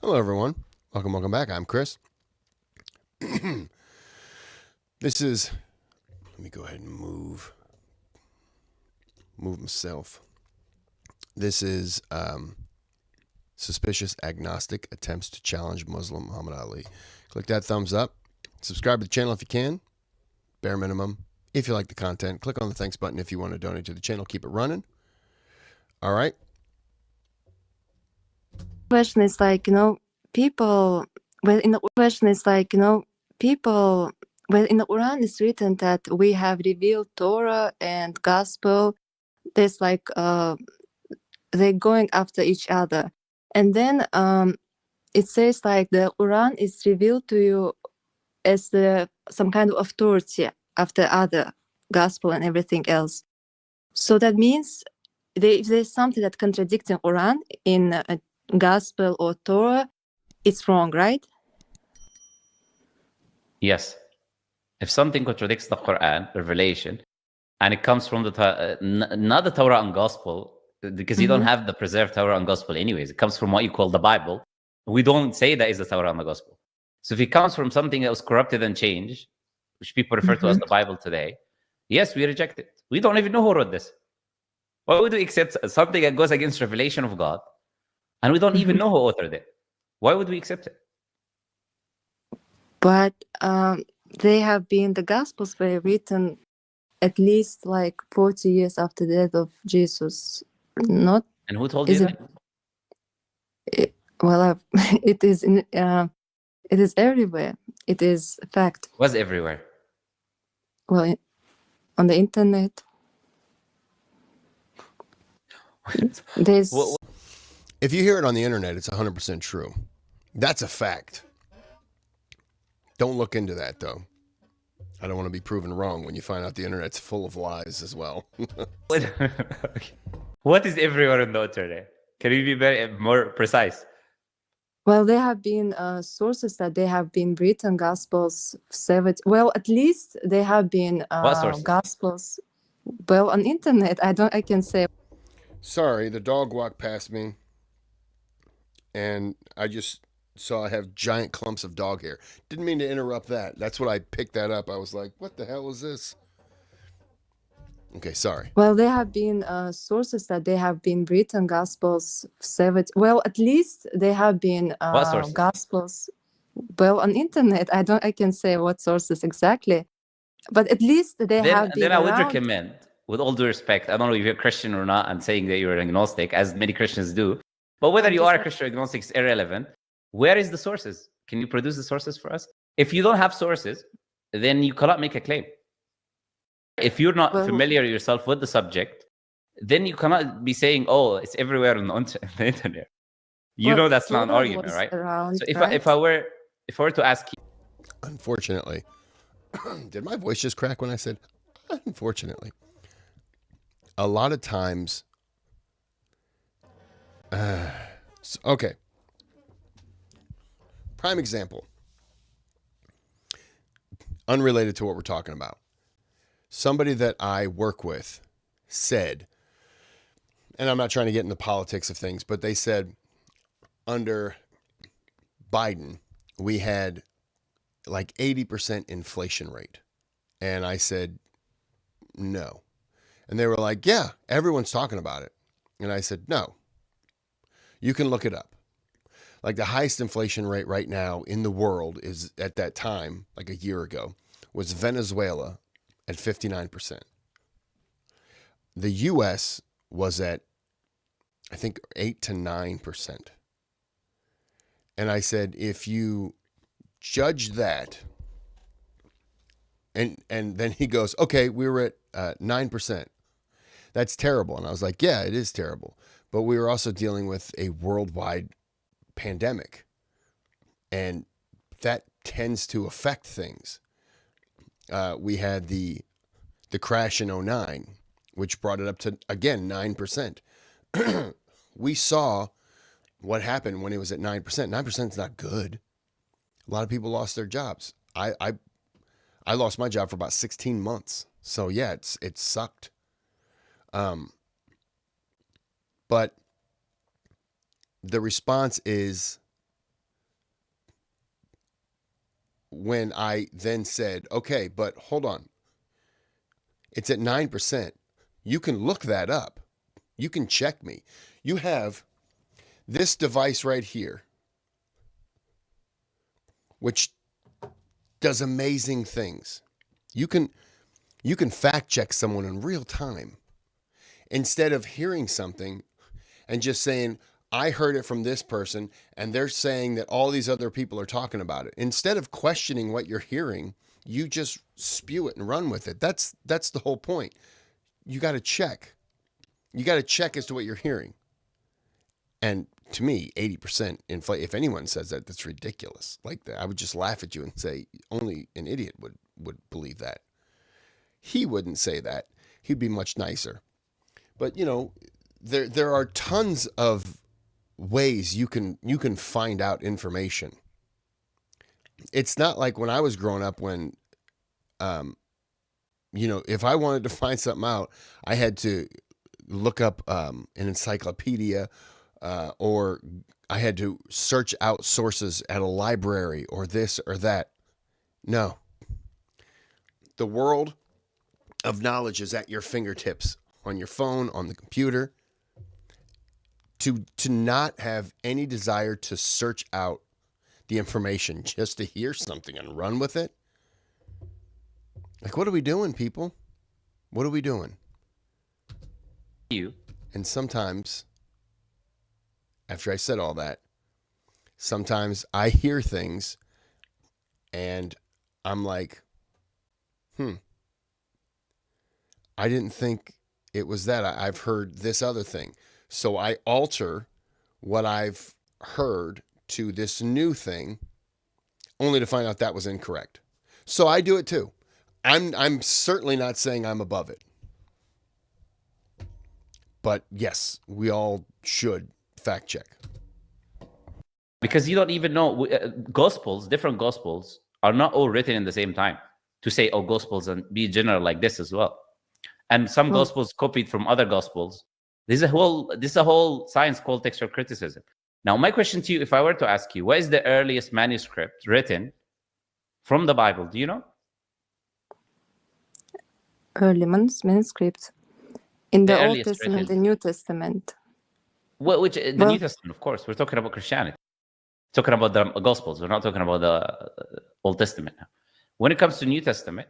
Hello, everyone. Welcome back. I'm Kris. This is. Let me go ahead and move myself. This is suspicious agnostic attempts to challenge Muslim Muhammad Ali. Click that thumbs up. Subscribe to the channel if you can. Bare minimum. If you like the content, click on the thanks button if you want to donate to the channel. Keep it running. All right. Question is like, people, well, in the question is like, people, well, in the Quran it's written that we have revealed Torah and Gospel. There's like, they're going after each other. And then it says like the Quran is revealed to you as some kind of authority after other Gospel and everything else. So that means if there's something that contradicts the Quran in Gospel or Torah, it's wrong, right? Yes. If something contradicts the Quran, revelation, and it comes from not the Torah and Gospel, because you don't have the preserved Torah and Gospel anyways. It comes from what you call the Bible. We don't say that is the Torah and the Gospel. So if it comes from something that was corrupted and changed, which people refer to as the Bible today, yes, we reject it. We don't even know who wrote this. Why would we accept something that goes against revelation of God, and we don't even know who authored it? Why would we accept it? But they have been, the Gospels were written at least like 40 years after the death of Jesus. Not. And who told you that? Well, it is everywhere. It is a fact. Was everywhere. Well, on the internet. There's. If you hear it on the internet, it's 100% true. That's a fact. Don't look into that, though. I don't want to be proven wrong when you find out the internet's full of lies as well. What is everywhere on the internet? Can you be very more precise? Well, there have been sources that they have been written Gospels. Well, at least they have been Gospels. Well, on internet, I can say. Sorry, the dog walked past me, and I just saw I have giant clumps of dog hair. Didn't mean to interrupt that. That's what I picked that up. I was like, what the hell is this? Okay, sorry. Well, there have been sources that they have been written Gospels. Well, at least they have been Gospels. Well, on internet, I can say what sources exactly, but at least they have been. Then I would recommend, with all due respect, I don't know if you're Christian or not, and saying that you're agnostic, as many Christians do. But whether you are a Christian or agnostic is irrelevant. Where is the sources? Can you produce the sources for us? If you don't have sources, then you cannot make a claim. If you're not familiar yourself with the subject, then you cannot be saying, "Oh, it's everywhere on the internet." You know that's not an argument, right? So if I were to ask you, unfortunately, did my voice just crack when I said unfortunately? A lot of times, okay. Prime example, unrelated to what we're talking about. Somebody that I work with said, and I'm not trying to get into politics of things, but they said under Biden, we had like 80% inflation rate. And I said, no. And they were like, yeah, everyone's talking about it. And I said, no, you can look it up. Like the highest inflation rate right now in the world is at that time, like a year ago, was Venezuela at 59%. The U.S. was at, I think, 8 to 9%. And I said, if you judge that, and then he goes, okay, we were at 9%. That's terrible. And I was like, yeah, it is terrible. But we were also dealing with a worldwide pandemic. And that tends to affect things. We had the crash in 2009, which brought it up to, again, 9%. We saw what happened when it was at 9%. 9% is not good. A lot of people lost their jobs. I lost my job for about 16 months. So yeah, it sucked. But the response is when I then said, okay, but hold on. It's at 9%. You can look that up. You can check me. You have this device right here, which does amazing things. You can fact check someone in real time instead of hearing something and just saying, I heard it from this person and they're saying that all these other people are talking about it. Instead of questioning what you're hearing, you just spew it and run with it. That's the whole point. You got to check. You got to check as to what you're hearing. And to me, 80% inflate. If anyone says that, that's ridiculous. Like that, I would just laugh at you and say, only an idiot would believe that. He wouldn't say that. He'd be much nicer. But there are tons of ways you can find out information. It's not like when I was growing up when, if I wanted to find something out, I had to look up an encyclopedia, or I had to search out sources at a library or this or that. No. The world of knowledge is at your fingertips, on your phone, on the computer. To not have any desire to search out the information, just to hear something and run with it. Like, what are we doing, people? What are we doing? And sometimes, after I said all that, sometimes I hear things and I'm like, I didn't think it was that. I've heard this other thing. So I alter what I've heard to this new thing, only to find out that was incorrect. So I do it too. I'm certainly not saying I'm above it. But yes, we all should fact check. Because you don't even know gospels, different gospels are not all written in the same time to say, oh, gospels and be general like this as well. And some gospels copied from other gospels. This is a whole science called textual criticism. Now, my question to you, if I were to ask you, what is the earliest manuscript written from the Bible? Do you know? Early manuscripts in the Old Testament and New Testament. Which the New Testament, of course. We're talking about Christianity. We're talking about the Gospels. We're not talking about the Old Testament now. When it comes to New Testament,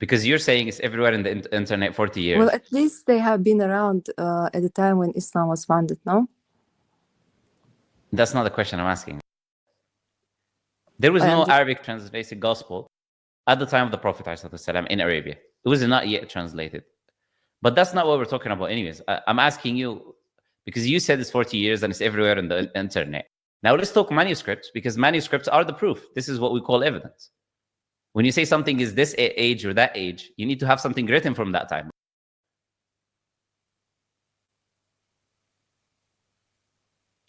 because you're saying it's everywhere in the internet 40 years. Well, at least they have been around at the time when Islam was founded, no? That's not the question I'm asking. There was no Arabic translated gospel at the time of the Prophet ﷺ in Arabia. It was not yet translated. But that's not what we're talking about anyways. I'm asking you, because you said it's 40 years and it's everywhere in the internet. Now let's talk manuscripts, because manuscripts are the proof. This is what we call evidence. When you say something is this age or that age, you need to have something written from that time.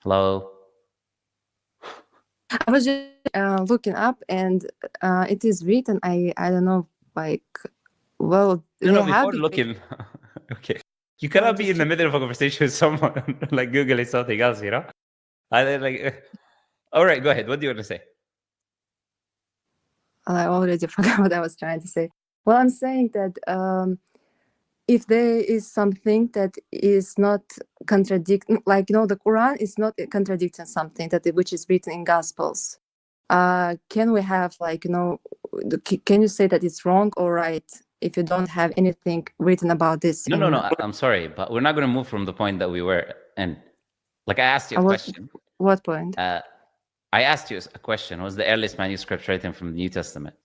Hello? I was just looking up, and it is written. I don't know, like, well, before looking. Okay, you cannot be in the middle of a conversation with someone like Googling something else, you know. All right, go ahead. What do you want to say? I already forgot what I was trying to say. Well, I'm saying that if there is something that is not contradicting, like, the Quran is not contradicting something which is written in Gospels. Can we have, like, can you say that it's wrong or right if you don't have anything written about this? No. I'm sorry, but we're not going to move from the point that we were in. Like, I asked you a question. What point? I asked you a question. What was the earliest manuscript written from the New Testament?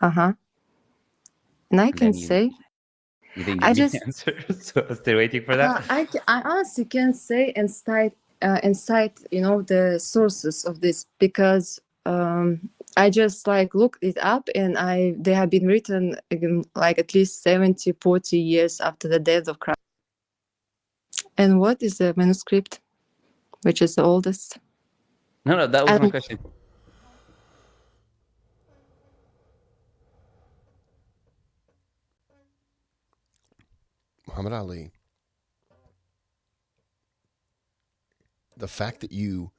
And I can say. You didn't give me the answer, so I'm still waiting for that. I honestly can say and cite, the sources of this, because I just looked it up, and they have been written like at least 40 years after the death of Christ. And what is the manuscript, which is the oldest? No, that was my question. Muhammad Ali, the fact that you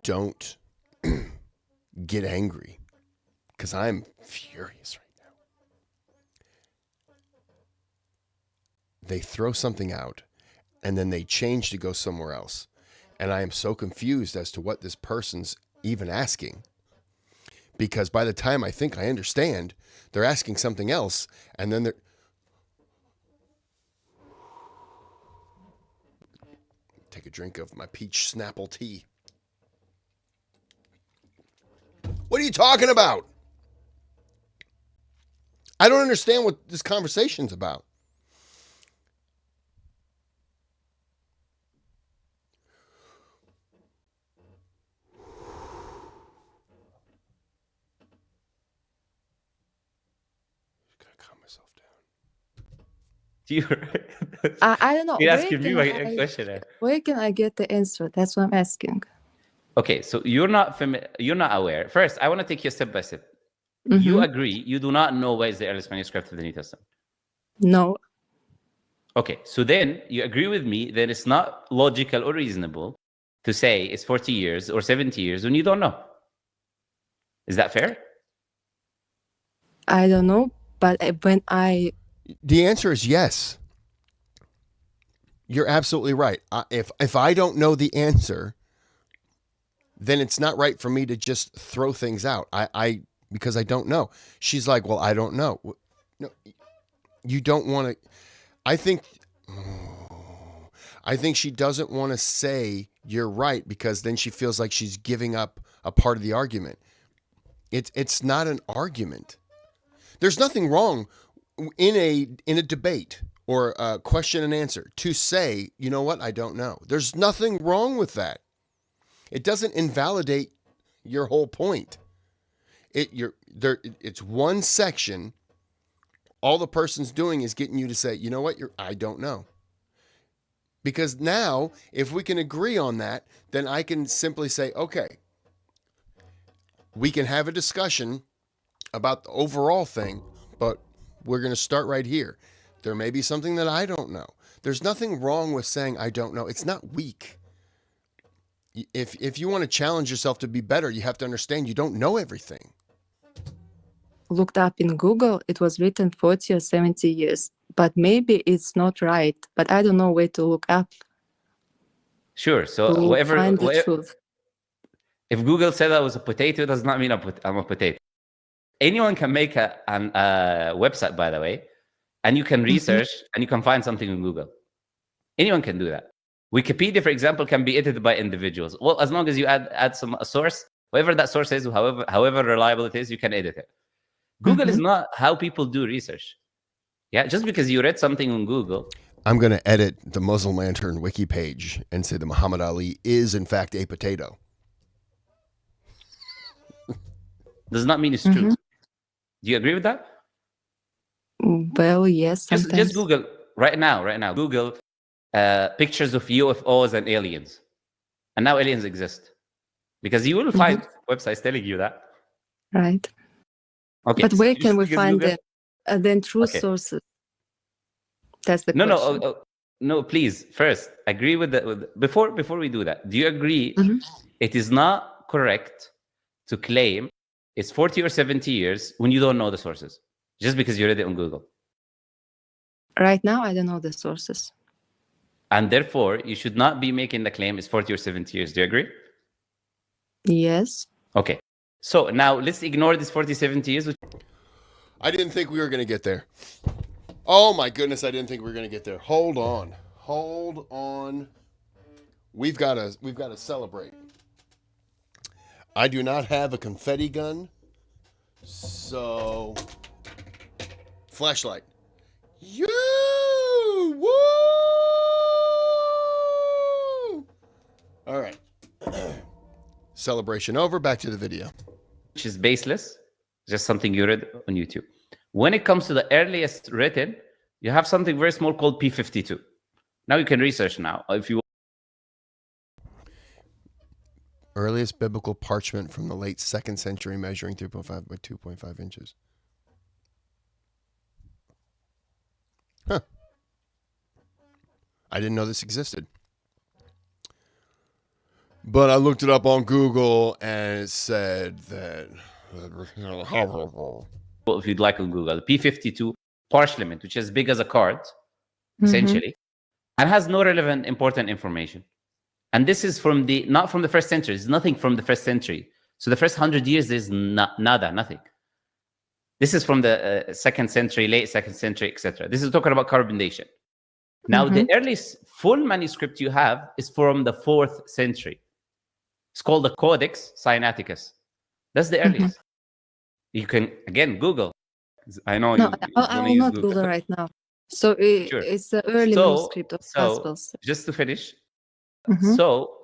don't get angry because I'm furious right now. They throw something out and then they change to go somewhere else. And I am so confused as to what this person's even asking. Because by the time I think I understand, they're asking something else. And then they're... Take a drink of my peach Snapple tea. What are you talking about? I don't understand what this conversation's about. Calm myself down. I don't know. You're asking me a question. Where can I get the answer? That's what I'm asking. Okay, so you're not aware. First, I want to take you step by step. You agree, you do not know what is the earliest manuscript of the New Testament? No. Okay, so then you agree with me that it's not logical or reasonable to say it's 40 years or 70 years when you don't know. Is that fair? I don't know, but when The answer is yes. You're absolutely right. If I don't know the answer, then it's not right for me to just throw things out. Because I don't know. She's like, well, I don't know. No, you don't want to. I think she doesn't want to say you're right because then she feels like she's giving up a part of the argument. It's not an argument. There's nothing wrong in a debate or a question and answer to say, you know what, I don't know. There's nothing wrong with that. It doesn't invalidate your whole point. It's one section. All the person's doing is getting you to say, you know what, I don't know. Because now, if we can agree on that, then I can simply say, okay, we can have a discussion about the overall thing, but we're going to start right here. There may be something that I don't know. There's nothing wrong with saying I don't know. It's not weak. If you want to challenge yourself to be better, you have to understand you don't know everything. Looked up in Google, it was written 40 or 70 years, but maybe it's not right, but I don't know where to look up. Sure. So find the truth. If Google said I was a potato, does not mean I'm a potato. Anyone can make a website, by the way, and you can research and you can find something in Google. Anyone can do that. Wikipedia, for example, can be edited by individuals. Well, as long as you add a source, whatever that source is, however reliable it is, you can edit it. Google is not how people do research. Yeah, just because you read something on Google. I'm going to edit the Muslim Lantern wiki page and say that Muhammad Ali is, in fact, a potato. Does not mean it's true. Do you agree with that? Well, yes. Just Google right now. Google pictures of UFOs and aliens, and now aliens exist, because you will find websites telling you that. Right. Okay. But where can we find them? Then true sources. That's the question. No. Please, first agree with before we do that. Do you agree it is not correct to claim it's 40 or 70 years when you don't know the sources, just because you read it on Google? Right now, I don't know the sources. And therefore, you should not be making the claim it's 40 or 70 years. Do you agree? Yes. Okay. So now let's ignore this 40, 70 years. I didn't think we were going to get there. Oh my goodness, I didn't think we were going to get there. Hold on. We've got to celebrate. I do not have a confetti gun, so flashlight. You woo! All right. Celebration over. Back to the video. Which is baseless, just something you read on YouTube. When it comes to the earliest written, you have something very small called P52. Now you can research now if you. Earliest biblical parchment from the late 2nd century, measuring 3.5 by 2.5 inches. Huh. I didn't know this existed. But I looked it up on Google and it said that. If you'd like on Google, P52 parchment, which is as big as a card, essentially, and has no relevant, important information. And this is not from the first century. It's nothing from the first century. So the first 100 years is nothing. This is from the second century, late second century, etc. This is talking about carbonation. Now, the earliest full manuscript you have is from the 4th century. It's called the Codex Sinaiticus. That's the earliest. You can, again, Google. I know No, I will not Google right now. So it's the early manuscript of Gospels. Just to finish, so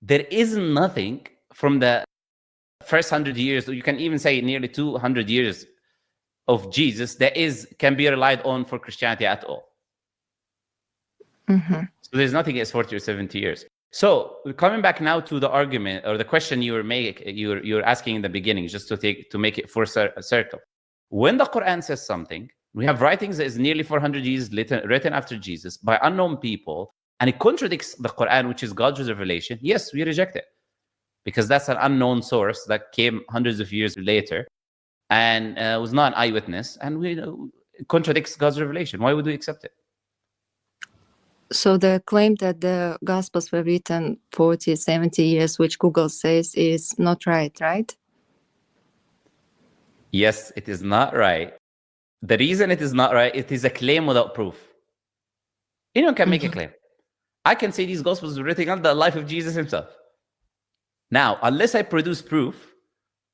there is nothing from the first 100 years, or you can even say nearly 200 years of Jesus that can be relied on for Christianity at all. So there's nothing as 40 or 70 years. So coming back now to the argument or the question you're asking in the beginning, just to make it full circle. When the Quran says something, we have writings that is nearly 400 years written after Jesus by unknown people, and it contradicts the Quran, which is God's revelation. Yes, we reject it because that's an unknown source that came hundreds of years later and was not an eyewitness, and it contradicts God's revelation. Why would we accept it? So the claim that the Gospels were written 40, 70 years, which Google says, is not right, right? Yes, it is not right. The reason it is not right, it is a claim without proof. Anyone can make a claim. I can say these Gospels were written under the life of Jesus himself. Now, unless I produce proof,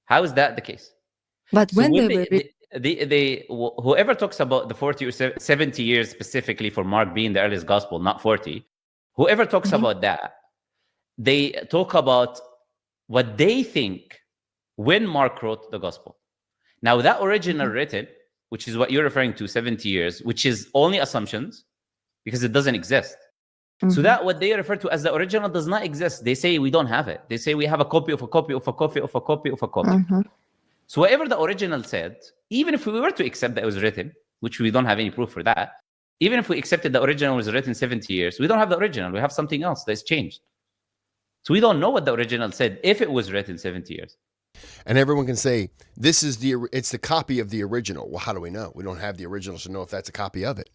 how is that the case? But when whoever talks about the 40 or 70 years specifically for Mark being the earliest gospel, not 40, whoever talks about that, they talk about what they think when Mark wrote the gospel. Now, that original written, which is what you're referring to, 70 years, which is only assumptions because it doesn't exist. So that what they refer to as the original does not exist. They say we don't have it. They say we have a copy of a copy of a copy of a copy of a copy. So whatever the original said, even if we were to accept that it was written, which we don't have any proof for that, even if we accepted the original was written 70 years, we don't have the original. We have something else that's changed. So we don't know what the original said if it was written 70 years. And everyone can say, it's the copy of the original. Well, how do we know? We don't have the original to know if that's a copy of it.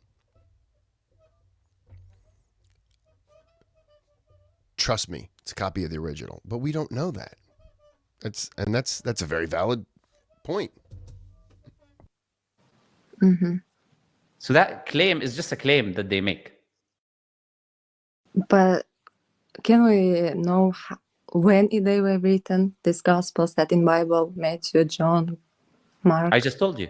Trust me, it's a copy of the original. But we don't know that. That's a very valid point. So that claim is just a claim that they make. But can we know when they were written, these Gospels that in Bible, Matthew, John, Mark? I just told you.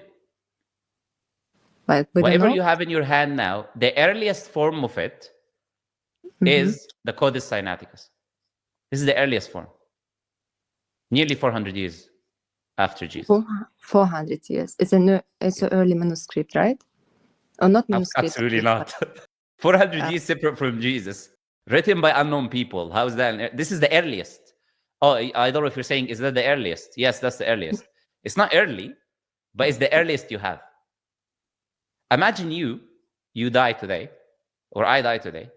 Like, whatever you have in your hand now, the earliest form of it is the Codex Sinaiticus. This is the earliest form. Nearly 400 years after Jesus. 400 years. It's an early manuscript, right? Or not manuscript? Absolutely not. 400 years separate from Jesus. Written by unknown people. How is that? This is the earliest. Oh, I don't know if you're saying, is that the earliest? Yes, that's the earliest. It's not early, but it's the earliest you have. Imagine you die today, or I die today.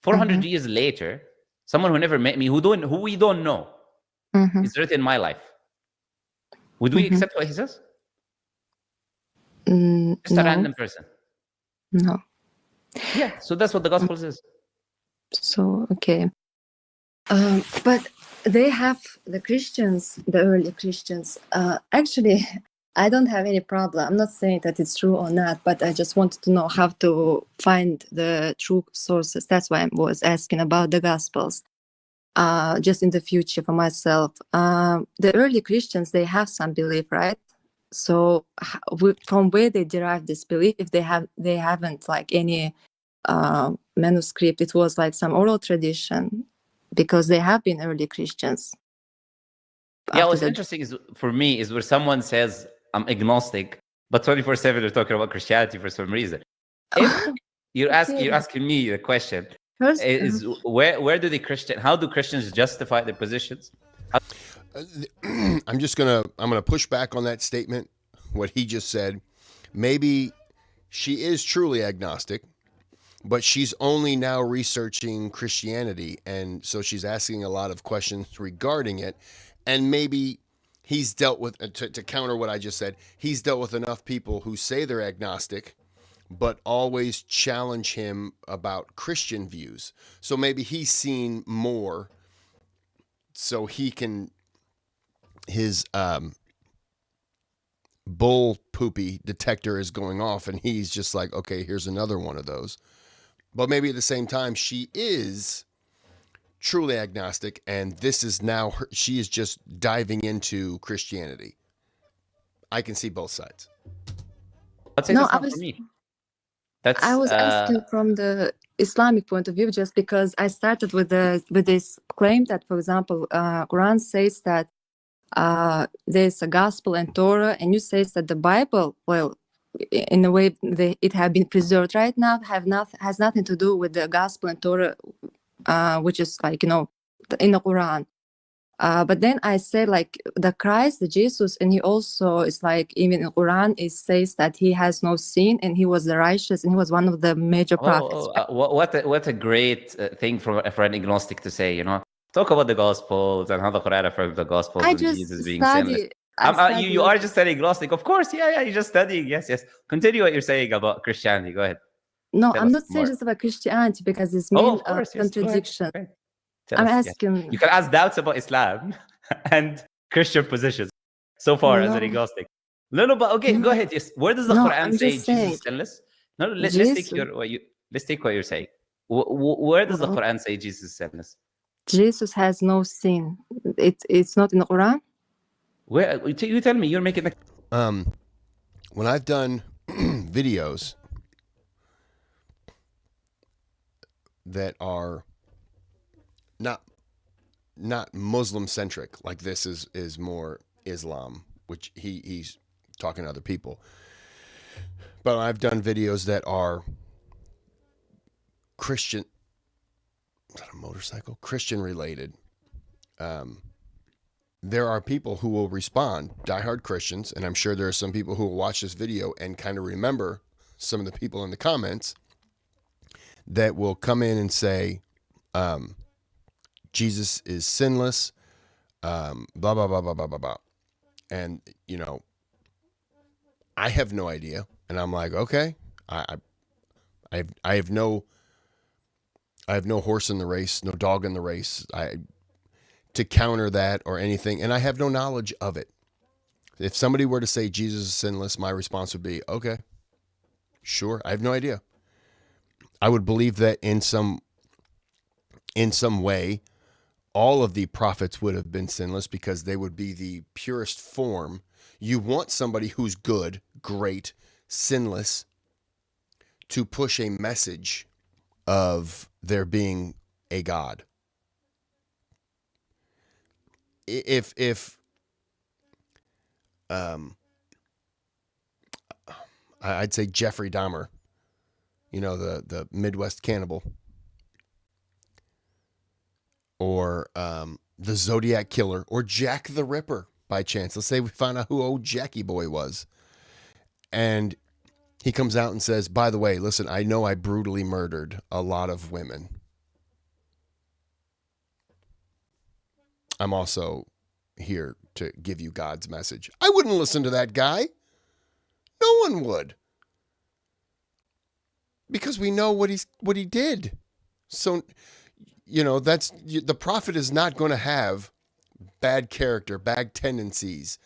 400 years later, someone who never met me, who we don't know, is written in my life. Would we accept what he says? Just a random person. No. Yeah, so that's what the gospel says. So, okay. But they have, the Christians, the early Christians, actually, I don't have any problem. I'm not saying that it's true or not, but I just wanted to know how to find the true sources. That's why I was asking about the Gospels, just in the future for myself. The early Christians, they have some belief, right? So from where they derive this belief, if they haven't like any manuscript, it was like some oral tradition, because they have been early Christians. Yeah, what's interesting for me is where someone says, I'm agnostic, but 24/7 they're talking about Christianity for some reason. If you're asking me the question, first, is where do how do Christians justify their positions? I'm gonna push back on that statement, what he just said. Maybe she is truly agnostic, but she's only now researching Christianity. And so she's asking a lot of questions regarding it. And maybe he's dealt with, to counter what I just said, he's dealt with enough people who say they're agnostic, but always challenge him about Christian views. So maybe he's seen more, so he can, his bull poopy detector is going off, and he's just like, okay, here's another one of those. But maybe at the same time, she is truly agnostic, and this is now her, she is just diving into Christianity. I can see both sides. I'd say No, that's I not for was me. That's I was asking from the Islamic point of view, just because I started with this claim that, for example, Quran says that there's a gospel and Torah, and you says that the Bible, well, in a way it have been preserved right now, has nothing to do with the gospel and Torah, which is like, in the Quran. But then I say, like, the Christ, the Jesus, and he also is like, even in Quran it says that he has no sin and he was the righteous and he was one of the major prophets. What a great thing for an agnostic to say, talk about the Gospels and how the Quran affirms the Gospels I and just Jesus being sinless. You are just studying agnostic, of course. Yeah, you're just studying. Yes. Continue what you're saying about Christianity. Go ahead. No, Tell I'm us not saying more. just about Christianity, because it's Oh, mean of course. Yes. contradiction. Go ahead. Tell I'm us, yes. asking. You can ask doubts about Islam and Christian positions so far as an agnostic. No, but okay, go ahead. Yes. Where does the Quran I'm say just Jesus saying, is sinless? No, let's take let's take what you're saying. Where does the Quran say Jesus is sinless? Jesus has no sin. It's not in the Quran. Where you tell me? You're making the. When I've done videos that are not Muslim centric, like this is more Islam, which he's talking to other people. But I've done videos that are Christian. Is that a motorcycle? Christian related. There are people who will respond, diehard Christians, and I'm sure there are some people who will watch this video and kind of remember some of the people in the comments that will come in and say, Jesus is sinless, blah, blah, blah, blah, blah, blah, blah. And, I have no idea. And I'm like, okay, I have no horse in the race, no dog in the race. To counter that or anything, and I have no knowledge of it. If somebody were to say Jesus is sinless, my response would be, okay, sure, I have no idea. I would believe that in some way, all of the prophets would have been sinless because they would be the purest form. You want somebody who's good, great, sinless, to push a message of there being a God. If I'd say Jeffrey Dahmer, the Midwest cannibal, or the Zodiac Killer, or Jack the Ripper, by chance. Let's say we found out who old Jackie Boy was, and he comes out and says, by the way, listen, I know I brutally murdered a lot of women. I'm also here to give you God's message. I wouldn't listen to that guy. No one would. Because we know what he did. So, that's the prophet is not going to have bad character, bad tendencies,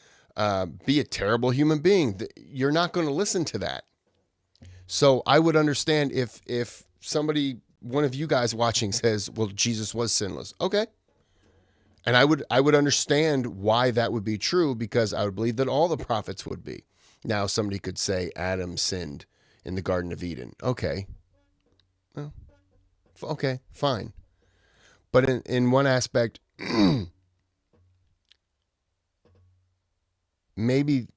be a terrible human being. You're not going to listen to that. So I would understand if somebody, one of you guys watching, says, well, Jesus was sinless. Okay. And I would understand why that would be true, because I would believe that all the prophets would be. Now, somebody could say Adam sinned in the Garden of Eden. Okay. Well, okay, fine. But in one aspect, maybe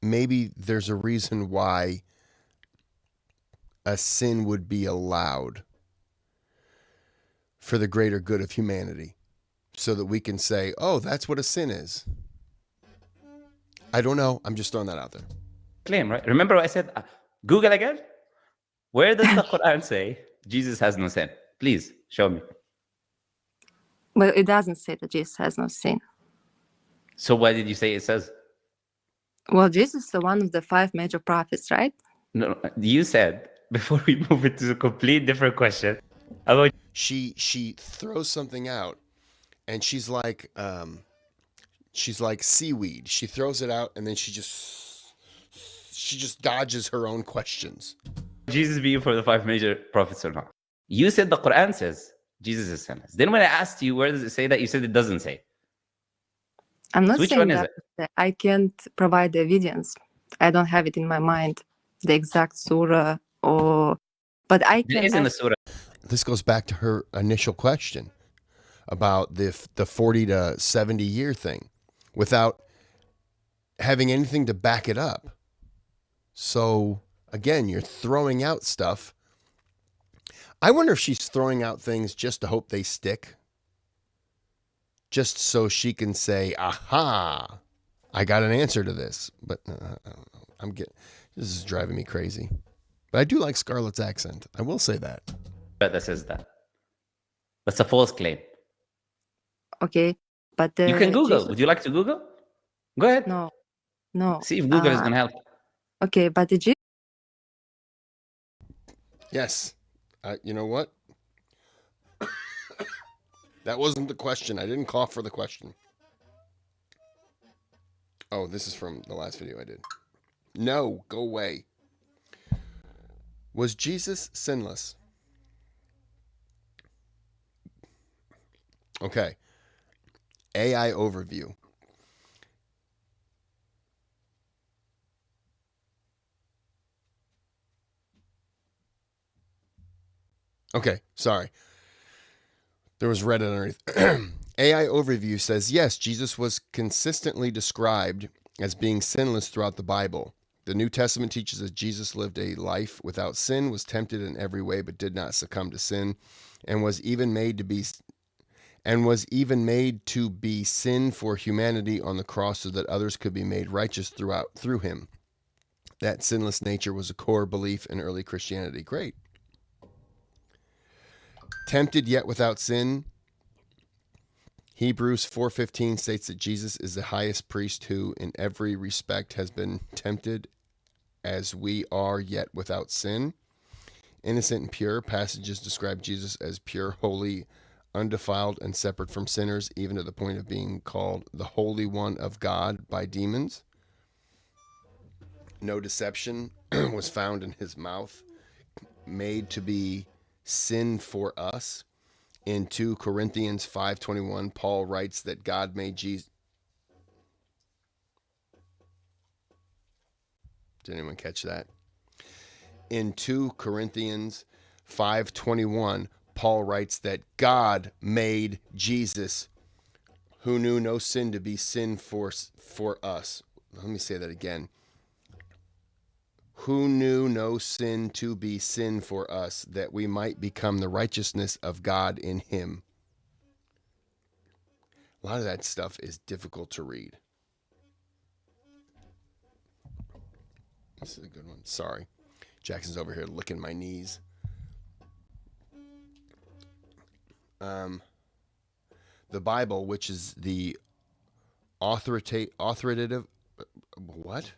there's a reason why a sin would be allowed for the greater good of humanity, so that we can say, oh, that's what a sin is. I don't know. I'm just throwing that out there. Claim, right? Remember what I said? Google again? Where does the Quran say Jesus has no sin? Please show me. Well, it doesn't say that Jesus has no sin. So why did you say it says? Well, Jesus is one of the 5 major prophets, right? No, you said before we move into a complete different question about She throws something out, and she's like seaweed. She throws it out, and then she just dodges her own questions. Jesus being for the 5 major prophets or not. You said the Quran says Jesus is sinless. Then when I asked you where does it say that, you said it doesn't say. I'm not So which saying one is that it? I can't provide the evidence. I don't have it in my mind, the exact surah, but I There can is in the ask. surah. This goes back to her initial question about the 40 to 70 year thing without having anything to back it up. So again, you're throwing out stuff. I wonder if she's throwing out things just to hope they stick. Just so she can say, aha, I got an answer to this. But I don't know. This is driving me crazy. But I do like Scarlett's accent. I will say that. That says that. That's a false claim. Okay, but You can Google. Jesus, Would you like to Google? Go ahead. no. See if Google is going to help. Okay, but the Jesus. Yes. You know what? That wasn't the question. I didn't call for the question. Oh, this is from the last video I did. No, go away. Was Jesus sinless? Okay. AI overview. Okay, sorry. There was Reddit underneath. AI overview says, yes, Jesus was consistently described as being sinless throughout the Bible. The New Testament teaches that Jesus lived a life without sin, was tempted in every way, but did not succumb to sin, and was even made to be sin for humanity on the cross so that others could be made righteous through him. That sinless nature was a core belief in early Christianity. Great. Tempted yet without sin. Hebrews 4:15 states that Jesus is the highest priest who in every respect has been tempted as we are, yet without sin. Innocent and pure. Passages describe Jesus as pure, holy, undefiled, and separate from sinners, even to the point of being called the Holy One of God by demons. No deception was found in his mouth, made to be sin for us. In 2 Corinthians 5:21, Paul writes that God made Jesus. Did anyone catch that? In 2 Corinthians 5:21, Paul writes that God made Jesus, who knew no sin, to be sin for us. Let me say that again. Who knew no sin to be sin for us, that we might become the righteousness of God in him. A lot of that stuff is difficult to read. This is a good one. Sorry. Jackson's over here licking my knees. The Bible, which is the authoritative, what?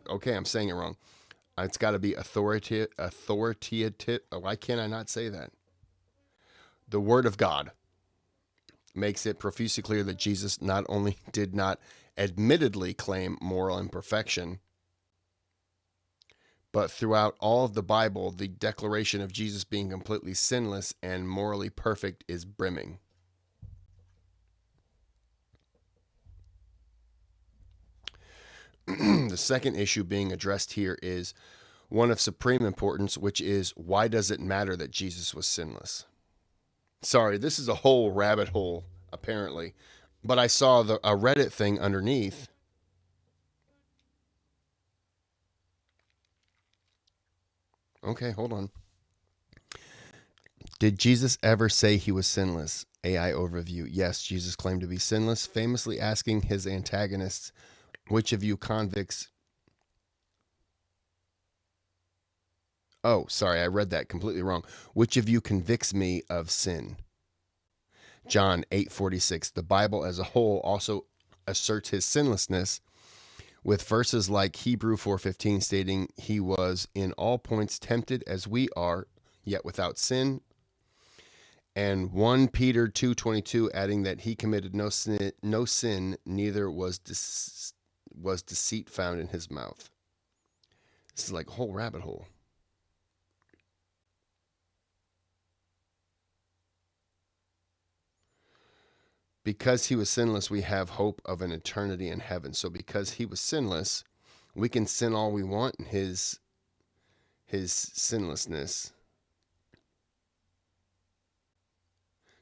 Okay, I'm saying it wrong. It's got to be authoritative. Why can't I not say that? The Word of God makes it profusely clear that Jesus not only did not admittedly claim moral imperfection, but throughout all of the Bible, the declaration of Jesus being completely sinless and morally perfect is brimming. The second issue being addressed here is one of supreme importance, which is, why does it matter that Jesus was sinless? Sorry, this is a whole rabbit hole, apparently. But I saw a Reddit thing underneath. Okay, hold on. Did Jesus ever say he was sinless? AI overview. Yes, Jesus claimed to be sinless, famously asking his antagonists, which of you convicts Oh, sorry, I read that completely wrong. Which of you convicts me of sin? John 8:46. The Bible as a whole also asserts his sinlessness with verses like Hebrew 4:15 stating he was in all points tempted as we are, yet without sin. And 1 Peter 2:22 adding that he committed no sin, neither was deceit found in his mouth. This is like a whole rabbit hole. Because he was sinless, we have hope of an eternity in heaven. So because he was sinless, we can sin all we want in his sinlessness.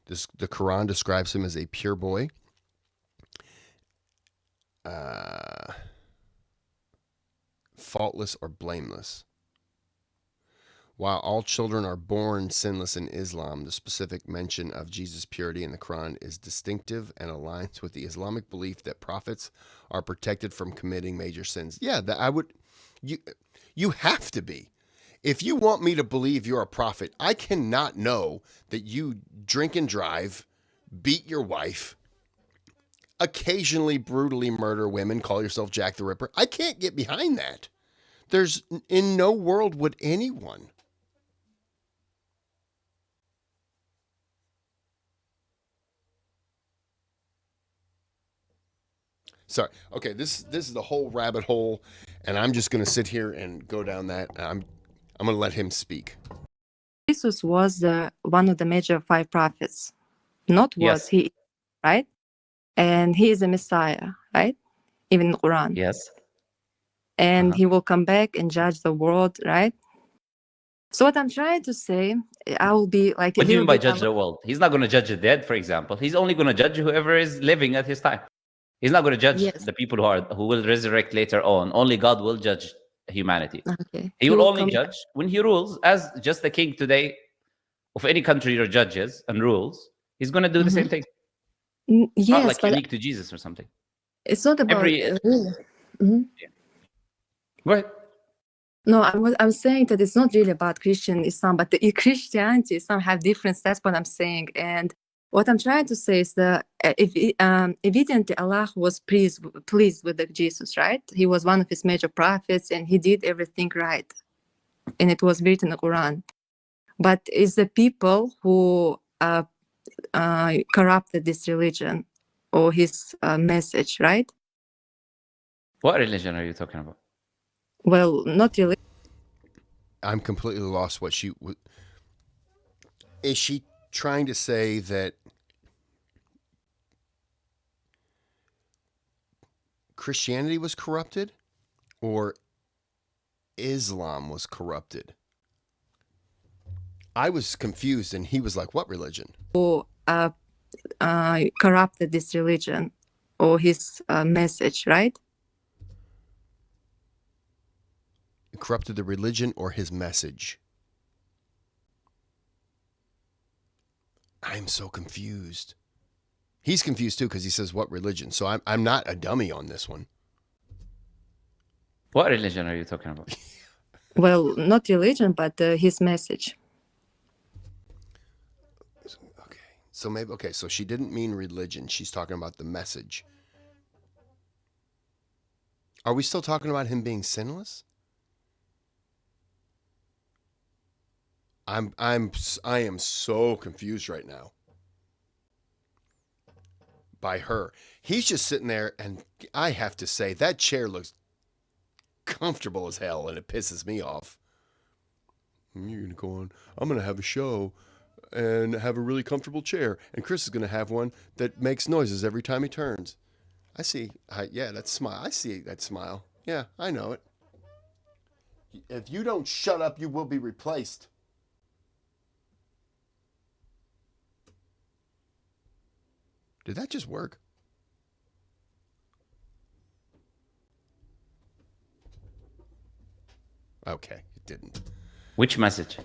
The Quran describes him as a pure boy. Faultless or blameless. While all children are born sinless in Islam, the specific mention of Jesus' purity in the Quran is distinctive and aligns with the Islamic belief that prophets are protected from committing major sins. Yeah, you have to be. If you want me to believe you're a prophet, I cannot know that you drink and drive, beat your wife, occasionally brutally murder women, call yourself Jack the Ripper. I can't get behind that. There's in no world would anyone. Sorry. Okay, this is the whole rabbit hole, and I'm just going to sit here and go down that. I'm going to let him speak. Jesus was one of the major 5 prophets. Not was Yes. he, right? And he is a Messiah, right? Even in the Quran. Yes. And he will come back and judge the world, right? So what I'm trying to say, I will be like... What do you mean by judge the world? He's not going to judge the dead, for example. He's only going to judge whoever is living at his time. He's not going to judge the people who will resurrect later on. Only God will judge humanity. Okay. He will only judge when he rules as just the king today of any country or judges and rules. He's going to do the same thing. Yes, not like but unique to Jesus or something. It's not about... Yeah. Go ahead. No, I'm saying that it's not really about Christian Islam, but the Christianity, Islam have difference. That's what I'm saying. And what I'm trying to say is that evidently Allah was pleased with Jesus, right? He was one of his major prophets and he did everything right. And it was written in the Quran. But it's the people who corrupted this religion or his message, right? What religion are you talking about? Well, not really. I'm completely lost. Is she trying to say that Christianity was corrupted or Islam was corrupted? I was confused, and he was like, what religion? Who corrupted this religion or his message, right? Corrupted the religion or his message? I'm so confused. He's confused too because he says, what religion? So I'm not a dummy on this one. What religion are you talking about? Well, not religion, but his message. Okay. So she didn't mean religion. She's talking about the message. Are we still talking about him being sinless? I am so confused right now by her. He's just sitting there, and I have to say that chair looks comfortable as hell, and it pisses me off. You're gonna go on. I'm gonna have a show and have a really comfortable chair, and Kris is gonna have one that makes noises every time he turns. I see. Yeah, that smile. I see that smile. Yeah, I know it. If you don't shut up, you will be replaced. Did that just work? Okay, it didn't. Which message?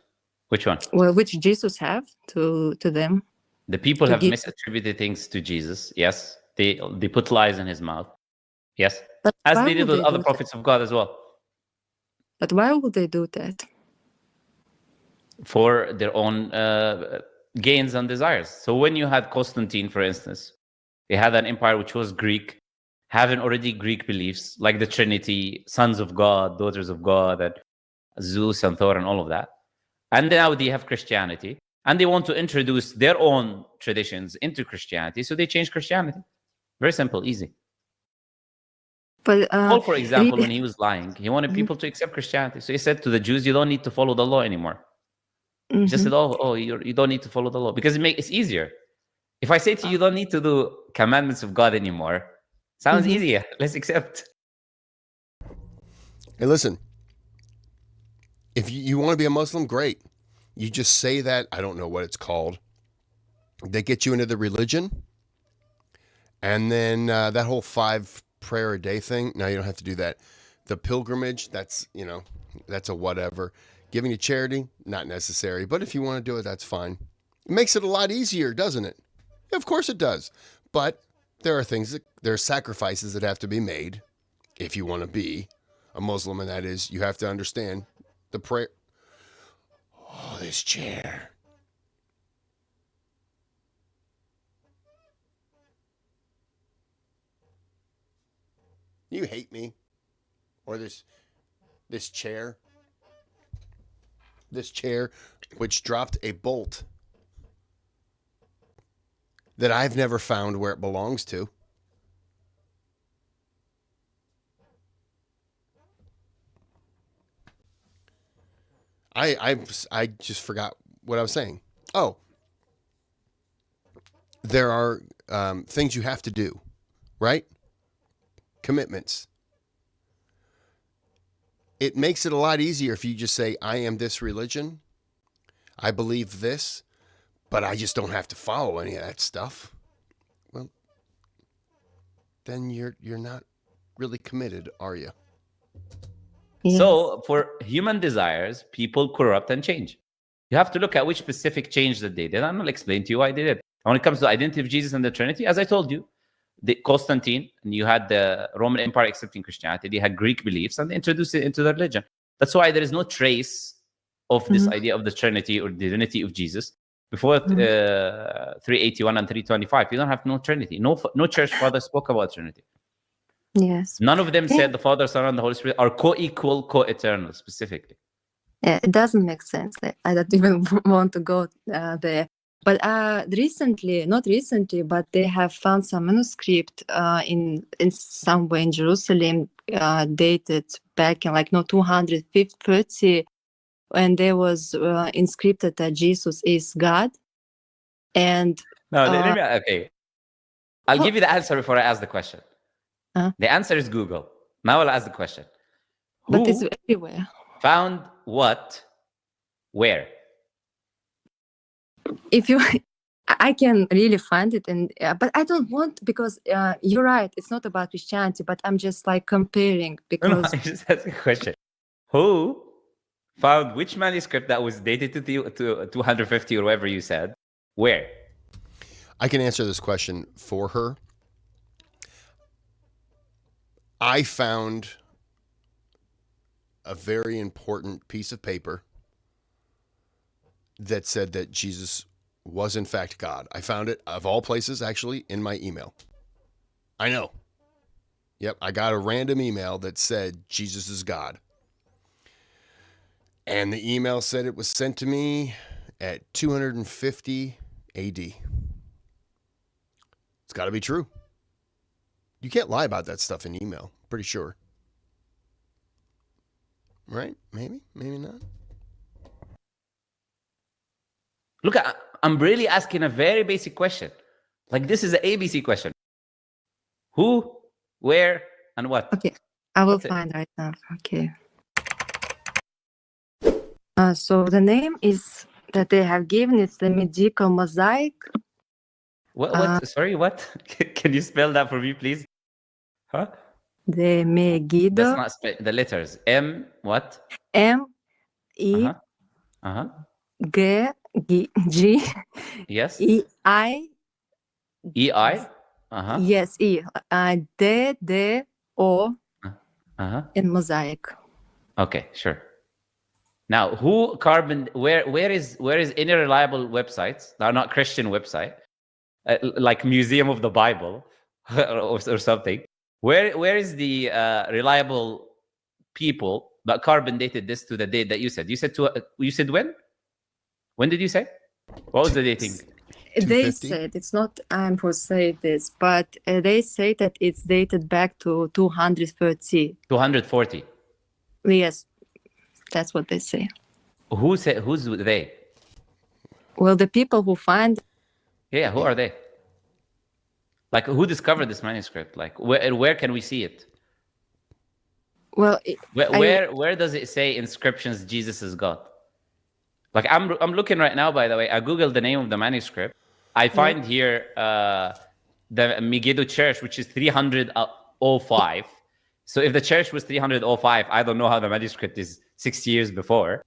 Which one? Well, which Jesus have to them? The people have misattributed things to Jesus. Yes, they put lies in his mouth. Yes, but as they did with other prophets of God as well. But why would they do that? for their own gains and desires. So when you had Constantine, for instance, they had an empire which was Greek, having already Greek beliefs like the Trinity, sons of God, daughters of God, and Zeus and Thor and all of that. And now they have Christianity, and they want to introduce their own traditions into Christianity, so they change Christianity. Very simple, easy. But Paul, for example, really, when he was lying, he wanted people to accept Christianity. So he said to the Jews, you don't need to follow the law anymore. He just said, you don't need to follow the law, because it's easier. If I say to you, you don't need to do commandments of God anymore, sounds easier. Let's accept. Hey, listen, if you want to be a Muslim, great. You just say that, I don't know what it's called. They get you into the religion. And then that whole 5 prayer a day thing, no, you don't have to do that. The pilgrimage, that's a whatever. Giving to charity, not necessary. But if you want to do it, that's fine. It makes it a lot easier, doesn't it? Yeah, of course it does. But there are sacrifices that have to be made if you want to be a Muslim, and that is you have to understand the prayer. Oh, this chair. You hate me? Or this chair? This chair, which dropped a bolt that I've never found where it belongs to. I just forgot what I was saying. Oh, there are things you have to do, right? Commitments. It makes it a lot easier if you just say, I am this religion. I believe this, but I just don't have to follow any of that stuff. Well, then you're not really committed, are you? yes. So for human desires, people corrupt and change. You have to look at which specific change that they did. I'm going to explain to you why I did it. And when it comes to the identity of Jesus and the Trinity, as I told you, the Constantine, and you had the Roman Empire accepting Christianity. They had Greek beliefs and they introduced it into their religion. That's why there is no trace of this idea of the Trinity or divinity of Jesus before 381 and 325. You don't have no Trinity. No church father spoke about Trinity. Yes. None of them said the Father, Son, and the Holy Spirit are co-equal, co-eternal, specifically. Yeah, it doesn't make sense. I don't even want to go there. But not recently, but they have found some manuscript in somewhere in Jerusalem, dated back in 230, and there was inscripted that Jesus is God. And no, okay, I'll give you the answer before I ask the question. The answer is Google. Now I'll ask the question. But it's everywhere. Found what? Where? If you, I can really find it, and but I don't want, because you're right. It's not about Christianity, but I'm just comparing because. No, I just asked a question. Who found which manuscript that was dated to 250 or whatever you said? Where? I can answer this question for her. I found a very important piece of paper that said that Jesus was in fact God. I found it, of all places, actually, in my email. I know. Yep, I got a random email that said Jesus is God. And the email said it was sent to me at 250 AD. It's got to be true. You can't lie about that stuff in email, pretty sure. Right? Maybe not. Look, I'm really asking a very basic question. This is an ABC question. Who, where, and what? Okay, I will find right now. Okay. So the name is that they have given, it's the Medical Mosaic. What? Sorry, what? Can you spell that for me, please? Huh? The Megiddo. That's not the letters. M what? M-E. G. Yes. E-I. E-I. Yes, E. D-D-O. And Mosaic. Okay, sure. Now, where is any reliable websites that are not Christian website, like Museum of the Bible or something? Where is the reliable people that carbon dated this to the date that you said? You said when? When did you say? What was the dating? They 250? said it's not I'm who say this, but they say that it's dated back to 230. 240. Yes, that's what they say. Who's they? Well, the people who find Yeah, who are they? Like, who discovered this manuscript? Like, where can we see it? well, Where does it say inscriptions Jesus is God? Like, I'm looking right now. By the way, I googled the name of the manuscript. I find here the Megiddo Church, which is 305. So if the church was 305, I don't know how the manuscript is 60 years before.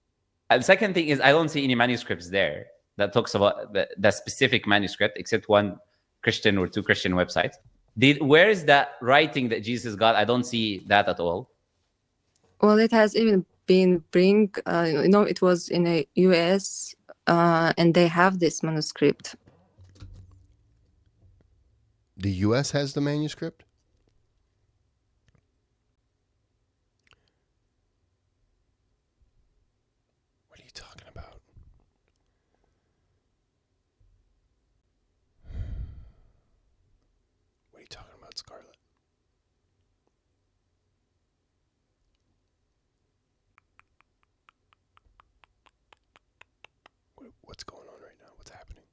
And the second thing is, I don't see any manuscripts there that talks about the specific manuscript, except one Christian or two Christian websites. Where is that writing that Jesus is God? I don't see that at all. Well, it has even been it was in the US, and they have this manuscript. The U.S. has the manuscript? What are you talking about? What are you talking about, Scarlett? What's going on right now? What's happening?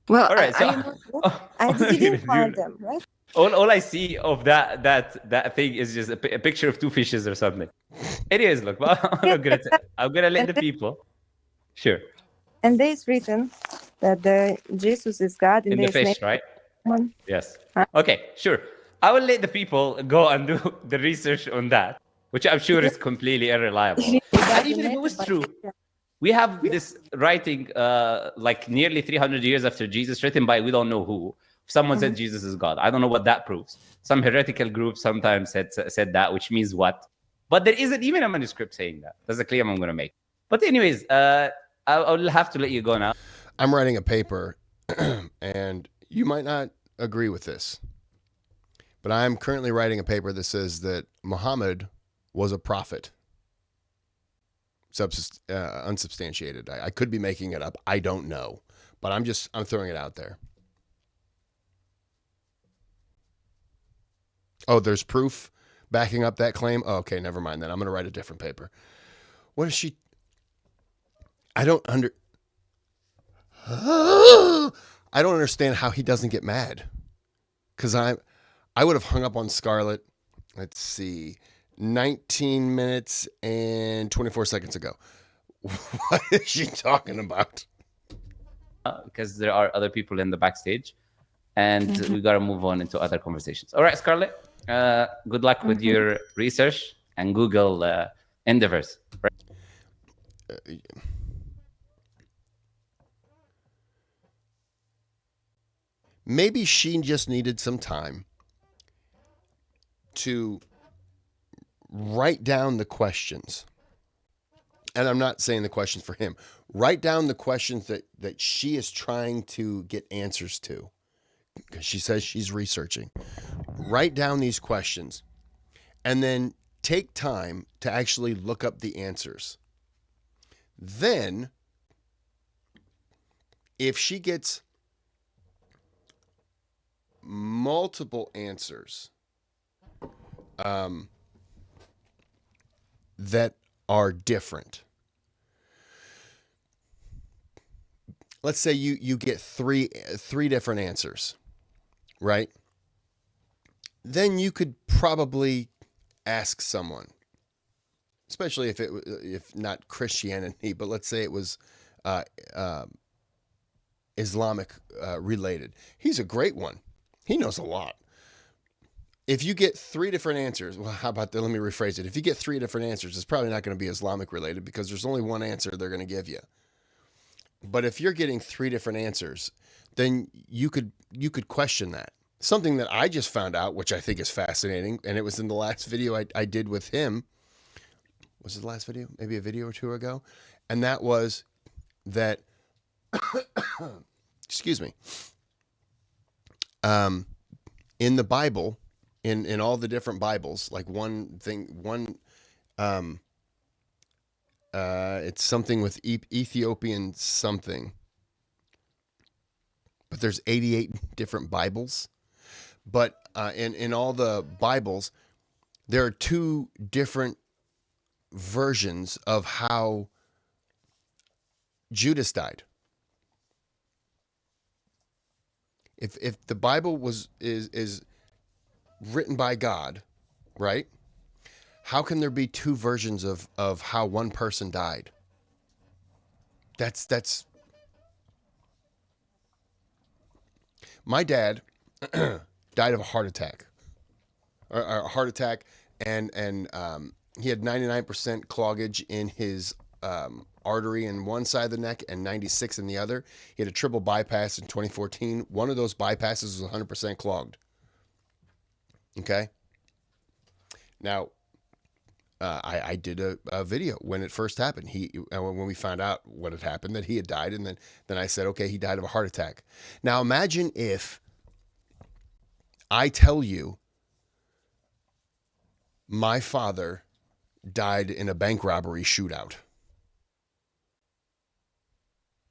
Well, All right, I didn't find them, right? All I see of that thing is just a picture of two fishes or something. Anyways, look, I'm gonna let the people. Sure. And there is written that Jesus is God In the fish, right? Yes. Okay, sure. I will let the people go and do the research on that, which I'm sure is completely unreliable. And even if it was true, we have this writing like nearly 300 years after Jesus, written by we don't know who. Someone said Jesus is God. I don't know what that proves. Some heretical group sometimes said that, which means what? But there isn't even a manuscript saying that. That's the claim I'm going to make. But anyways, I'll have to let you go now. I'm writing a paper, and you might not agree with this, but I'm currently writing a paper that says that Muhammad was a prophet. Unsubstantiated. I could be making it up. I don't know, but I'm throwing it out there. Oh, there's proof backing up that claim? Oh, okay, never mind then. I'm going to write a different paper. What is she? I don't understand how he doesn't get mad. Because I would have hung up on Scarlett, let's see, 19 minutes and 24 seconds ago. What is she talking about? Because there are other people in the backstage, and we got to move on into other conversations. All right, Scarlett, good luck with your research and Google endeavors. Maybe she just needed some time to write down the questions. And I'm not saying the questions for him. Write down the questions that she is trying to get answers to. Because she says she's researching. Write down these questions. And then take time to actually look up the answers. Then, if she gets multiple answers that are different. Let's say you get three different answers, right? Then you could probably ask someone, especially if not Christianity, but let's say it was Islamic related. He's a great one. He knows a lot. If you get three different answers, well, how about that? Let me rephrase it. If you get three different answers, it's probably not going to be Islamic related because there's only one answer they're going to give you. But if you're getting three different answers, then you could question that. something that I just found out, which I think is fascinating, and it was in the last video I did with him. Was it the last video? Maybe a video or two ago. And that was that, excuse me, in the Bible, in all the different Bibles, like it's something with Ethiopian something, but there's 88 different Bibles. But in all the Bibles, there are two different versions of how Judas died. If the Bible is written by God, right? How can there be two versions of how one person died? That's my dad died of a heart attack. Or a heart attack, and he had 99% cloggage in his artery in one side of the neck and 96 in the other. He had a triple bypass in 2014. One of those bypasses was 100% clogged. Okay. Now, I did a video when it first happened. When we found out what had happened, that he had died, and then I said, okay, he died of a heart attack. Now imagine if I tell you my father died in a bank robbery shootout.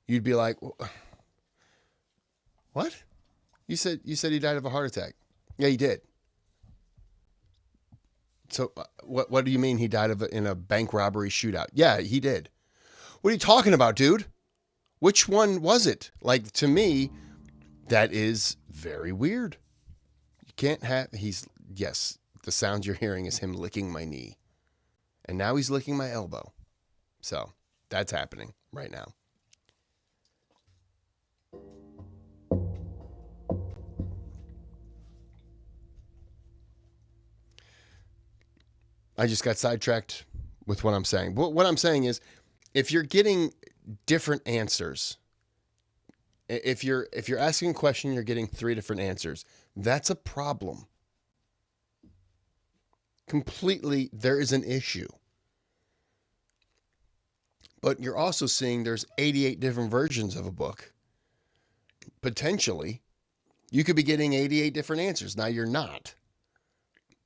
You'd be like, what? You said he died of a heart attack. Yeah, he did. So what do you mean he died in a bank robbery shootout? Yeah, he did. What are you talking about, dude? Which one was it? Like, to me, that is very weird. You can't have, yes, the sound you're hearing is him licking my knee. And now he's licking my elbow. So that's happening right now. I just got sidetracked with what I'm saying. But what I'm saying is, if you're getting different answers, if you're asking a question, you're getting 3 different answers, that's a problem. Completely, there is an issue. But you're also seeing there's 88 different versions of a book. Potentially, you could be getting 88 different answers. Now, you're not.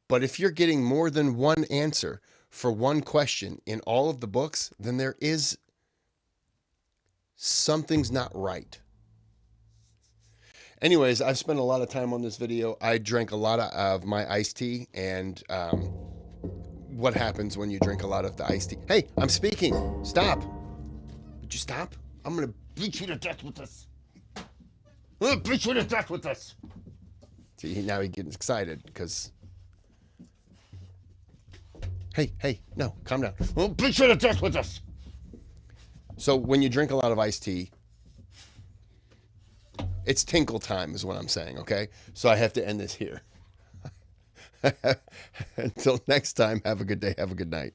But if you're getting more than one answer for one question in all of the books, then there is something's not right. Anyways, I've spent a lot of time on this video. I drank a lot of my iced tea, and what happens when you drink a lot of the iced tea? Hey, I'm speaking. Stop. Would you stop? I'm going to beat you to death with this. I'm going to beat you to death with this. See, now he gets excited because... Hey, no, calm down. We'll beat you to death with this. So when you drink a lot of iced tea, it's tinkle time is what I'm saying, okay? So I have to end this here. Until next time, have a good day, have a good night.